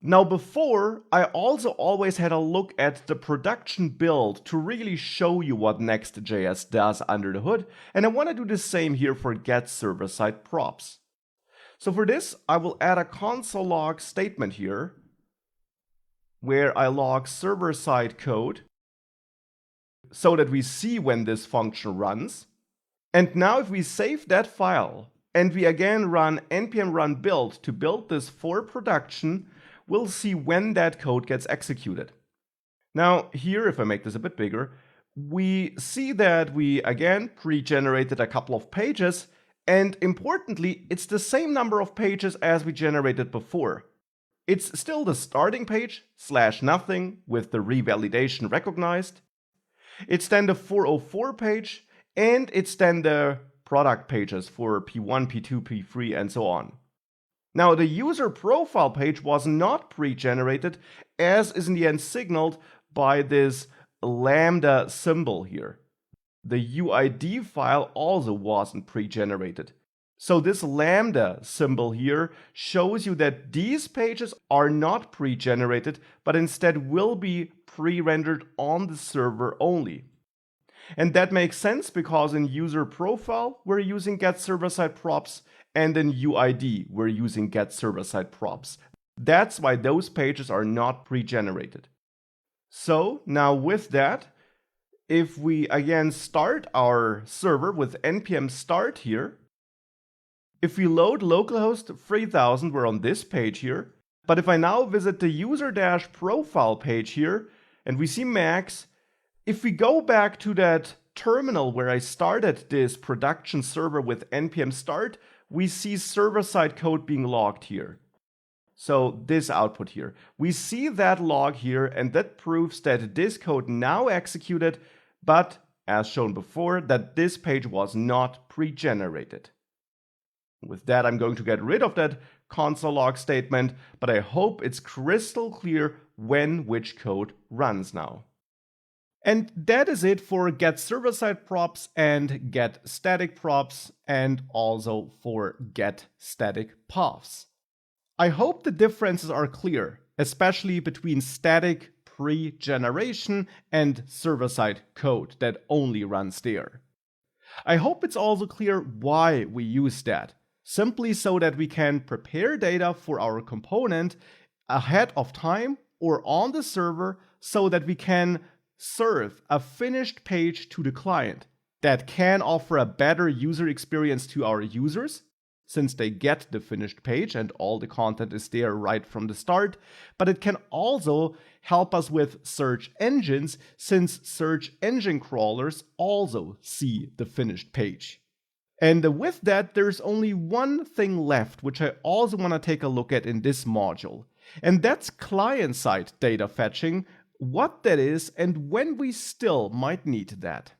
Now before, I also always had a look at the production build to really show you what Next.js does under the hood, and I want to do the same here for getServerSideProps. So for this, I will add a console log statement here, where I log server-side code, so that we see when this function runs. And now if we save that file, and we again run npm run build to build this for production, we'll see when that code gets executed. Now here, if I make this a bit bigger, we see that we again pre-generated a couple of pages, and importantly, it's the same number of pages as we generated before. It's still the starting page /nothing with the revalidation recognized. It's then the 404 page, and it's then the product pages for P1, P2, P3, and so on. Now, the user profile page was not pre-generated, as is in the end signaled by this lambda symbol here. The UID file also wasn't pre-generated. So this lambda symbol here shows you that these pages are not pre-generated, but instead will be pre-rendered on the server only. And that makes sense because in user profile, we're using getServerSideProps, and in UID, we're using getServerSideProps. That's why those pages are not pre-generated. So now with that, if we again start our server with npm start here, if we load localhost 3000, we're on this page here. But if I now visit the user-profile page here, and we see Max, if we go back to that terminal where I started this production server with npm start, we see server-side code being logged here. So this output here. We see that log here, and that proves that this code now executed, but as shown before, that this page was not pre-generated. With that, I'm going to get rid of that console log statement, but I hope it's crystal clear when which code runs now. And that is it for getServerSideProps and getStaticProps, and also for getStaticPaths. I hope the differences are clear, especially between static pre-generation and server-side code that only runs there. I hope it's also clear why we use that, simply so that we can prepare data for our component ahead of time or on the server so that we can serve a finished page to the client that can offer a better user experience to our users, since they get the finished page and all the content is there right from the start, but it can also help us with search engines, since search engine crawlers also see the finished page. And with that, there's only one thing left, which I also want to take a look at in this module, and that's client-side data fetching, what that is, and when we still might need that.